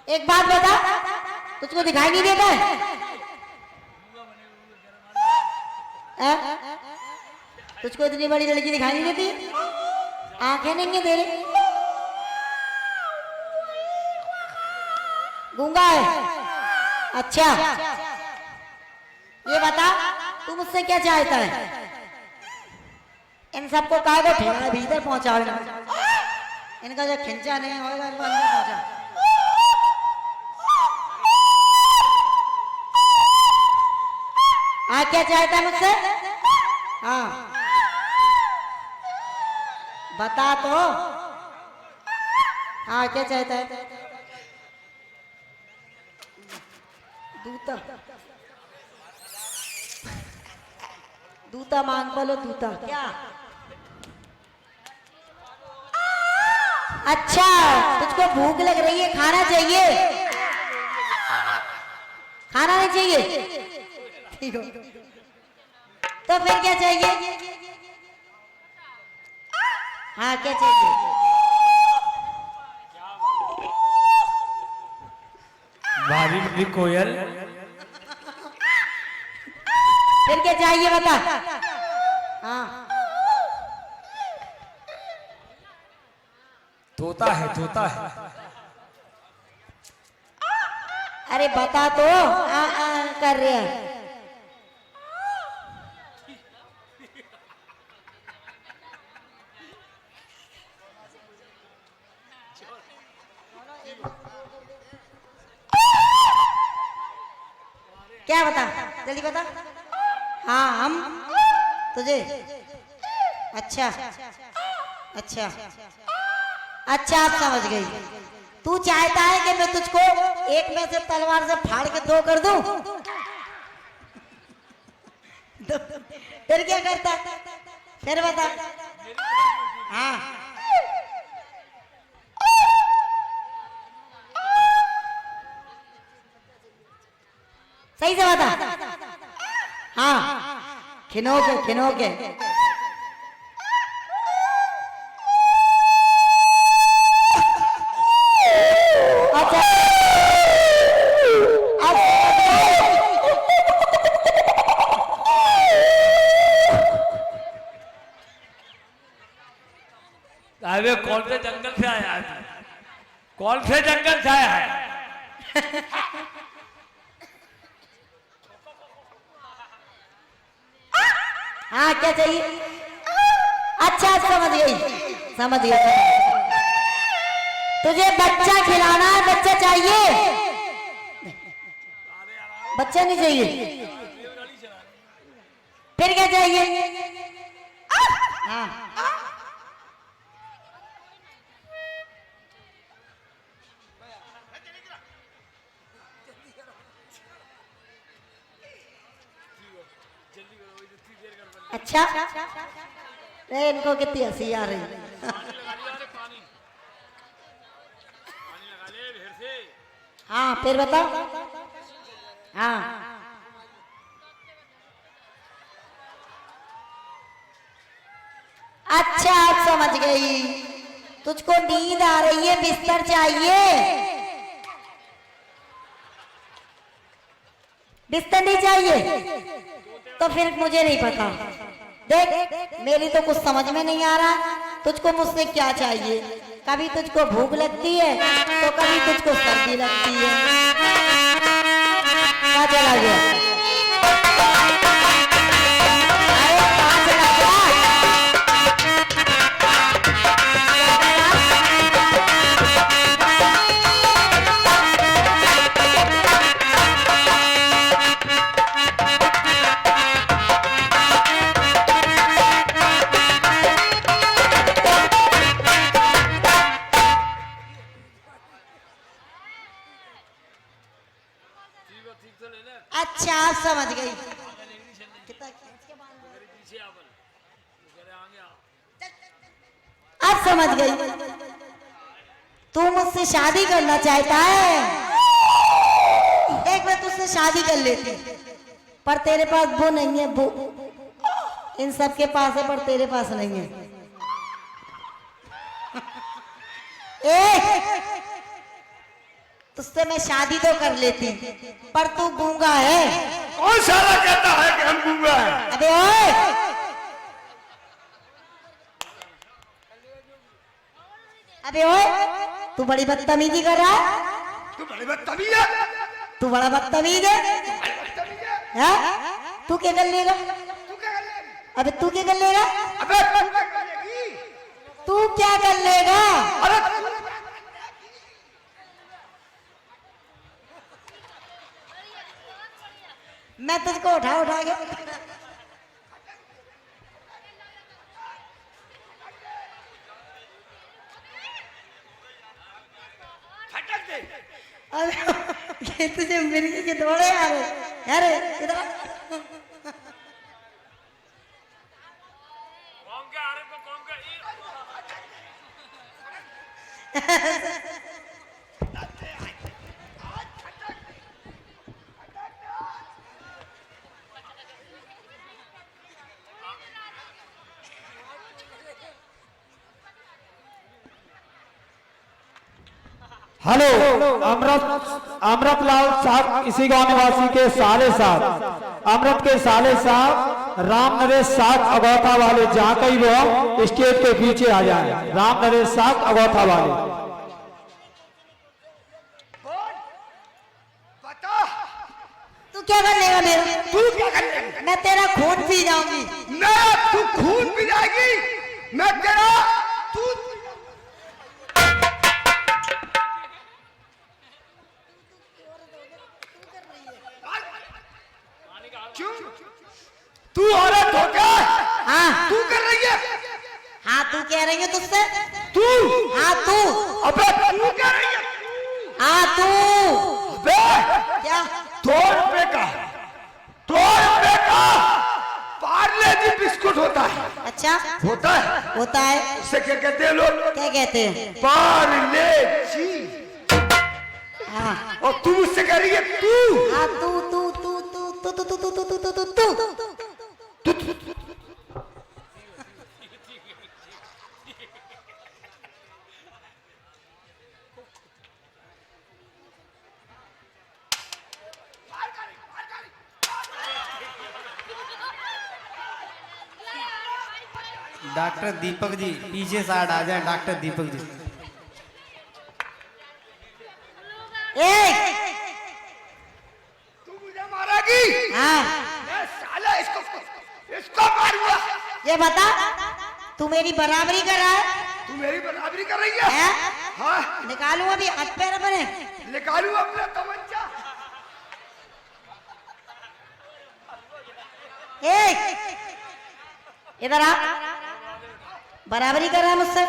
एक बात बता, तुझको दिखाई नहीं देता है? तुझको इतनी बड़ी लड़की दिखाई नहीं देती? आंखें नहीं है तेरे? गूंगा है? अच्छा, ये बता तू मुझसे क्या चाहता है? इन सबको काय को ठेला भीतर पहुंचा, इनका जो खिंचा नहीं होगा इनको अंदर पहुंचा। क्या चाहता है मुझसे? हाँ बता तो। हाँ क्या चाहता है? दूता, दूता मांग बोलो, दूता क्या? अच्छा, तुझको भूख लग रही है, खाना चाहिए? खाना नहीं चाहिए? ठीक हो, तो फिर क्या चाहिए? हाँ क्या चाहिए? वाली कोयल। फिर क्या चाहिए बता? हाँ तोता है, तोता है। अरे बता तो। कर रहे हैं। क्या बता, जल्दी बता। हाँ हम तुझे, अच्छा अच्छा अच्छा, आप समझ गई। तू चाहता है कि मैं तुझको एक में से तलवार से फाड़ के दो कर दूं? फिर क्या करता? फिर बता। हाँ सही से बता। हाँ खिनो के अच्छा अरे कौन से जंगल से आया है? कौन से जंगल से आया है? हाँ क्या चाहिए? अच्छा समझ गई, समझ गई। तुझे बच्चा खिलाना है, बच्चा चाहिए? बच्चा नहीं चाहिए? फिर क्या चाहिए? हाँ अच्छा, इनको कितनी हंसी आ रही है। हाँ फिर बताओ। हाँ अच्छा आप समझ गई, तुझको नींद आ रही है, बिस्तर चाहिए? बिस्तर नहीं चाहिए? तो फिर मुझे नहीं पता। देख मेरी तो कुछ समझ में नहीं आ रहा, तुझको मुझसे क्या चाहिए? कभी तुझको भूख लगती है तो कभी तुझको सर्दी लगती है। क्या चला गया? अरे कहाँ चला गया? अच्छा आप समझ गई। अब समझ गई, तू मुझसे शादी करना चाहता है। एक बार तुझसे शादी कर लेती, पर तेरे पास वो नहीं है, वो इन सब के पास है पर तेरे पास नहीं है। तुझसे मैं शादी तो कर लेती, पर तू गूंगा है। कौन साला कहता है कि हम गूंगा है? अबे ओए, अबे ओए, तू बड़ी बदतमीजी कर रहा है। तू बड़ी बदतमीज है। तू बड़ा बदतमीज है। हाँ? तू क्या कर लेगा? तू क्या कर लेगी? अबे तू क्या कर लेगा? अबे तू क्या कर लेगी? तू क्या कर लेगा? अरे मैं तुझको उठा उठा के फटक दे। अबे ये तुझे मिर्गी के दौड़े आ रहे यार इधर आ। कौन के आ रहे को कौन के हेलो, अमृत लाल साहब इसी गांव निवासी के साले साहब, अमृत के साले साहब राम नरेश साहब अगौथा वाले, जहाँ कहीं वो स्टेज के पीछे आ जाए। राम नरेश साहब अगौथा वाले। बता तू क्या कर लेगा मेरा? तू क्या कर लेगी? मैं तेरा खून पी जाऊंगी। ना तू खून पी जाएगी, मैं तेरा तू क्यों? तू औरत हो क्या? हाँ तू कर रही है? हाँ, तू कह रही है तुझसे? तू हाँ तू, अबे तू कर रही है? हाँ तू अबे क्या? 2 रुपए का 2 रुपए का पार्ले जी बिस्कुट होता है। अच्छा होता है। होता है। इसे क्या कहते हैं लोग? क्या कहते हैं? पार्ले जी। हाँ और तू मुझसे कह रही है तू? हाँ तू तू तू तू तू तू तू तू तू तू तू तू डॉक्टर दीपक जी पीछे साइड आ जाए। डॉक्टर दीपक जी तू मुझे मारेगी? हाँ मैं साला इसको इसको मारूंगा। ये बता, तू मेरी बराबरी कर रहा है? तू मेरी बराबरी कर रही है? हैं? हाँ निकालू अभी हाथ पैर अपने? निकालू अपना तमंचा। इधर आ। बराबरी कर रहा है मुझसे?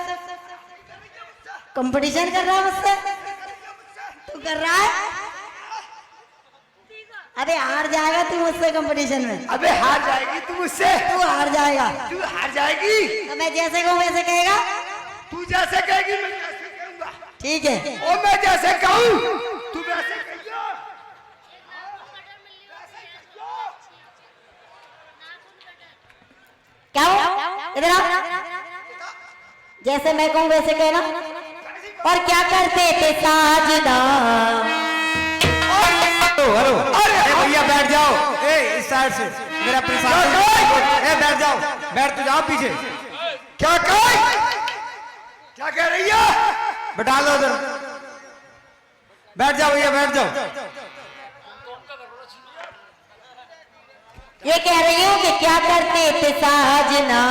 कंपटीशन कर रहा है मुझसे? तू कर रहा है? अबे हार जाएगा तू मुझसे कंपटीशन में। अबे हार जाएगी तू मुझसे। तू हार जाएगा। तू हार जाएगी। तो मैं जैसे कहूँ वैसे कहेगा? तू जैसे कहेगी मैं वैसे कहूंगा। ठीक है। और मैं जैसे कहूँ तू वैसे कहियो। क्या हो? इधर आ। जैसे मैं कहूँ वैसे कहना। और क्या करते थे साजना? हेलो, अरे भैया बैठ जाओ। इस साइड से मेरा प्रसाद। बैठ जाओ, बैठ तो जाओ पीछे। क्या कह रही है? बैठा लो उधर। बैठ जाओ भैया, बैठ जाओ। ये कह रही हूँ कि क्या करते थे साजना?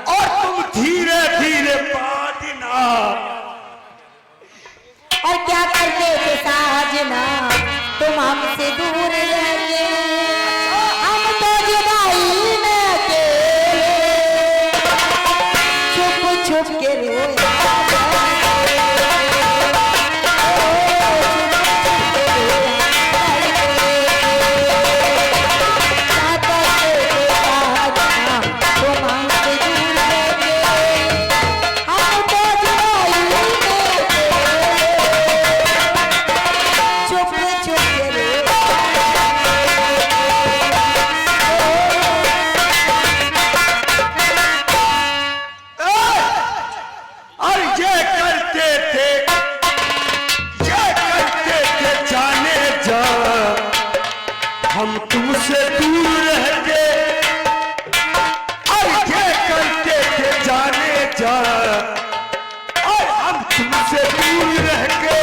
और तुम धीरे धीरे बाजना। और क्या करते थे साजना? तुम हमसे दूर रह के, हम तो जुदाई में अकेले, छुप छुप के रोया और ये करते थे तुमसे दूर रह के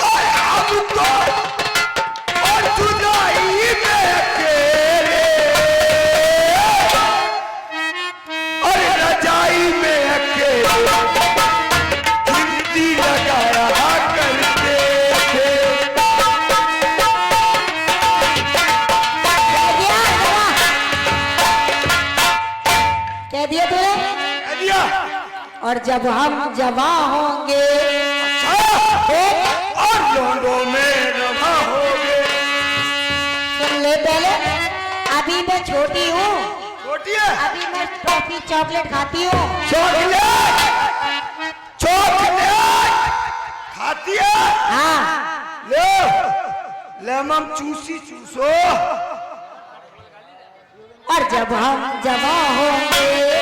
और अब तो और जुदाई में अकेले और रजाई में अकेले गिनती लगाया करते थे। कह दिया तूने? दिया और जब हम जवां होंगे और लोगों में रवा हो गए। सुन ले पहले, अभी मैं छोटी हूँ, छोटी है अभी मैं टॉफी चॉकलेट खाती हूँ। चॉकलेट चॉकलेट खाती है। हाँ ले ले मम चूसी चूसो। और जब हम जवां होंगे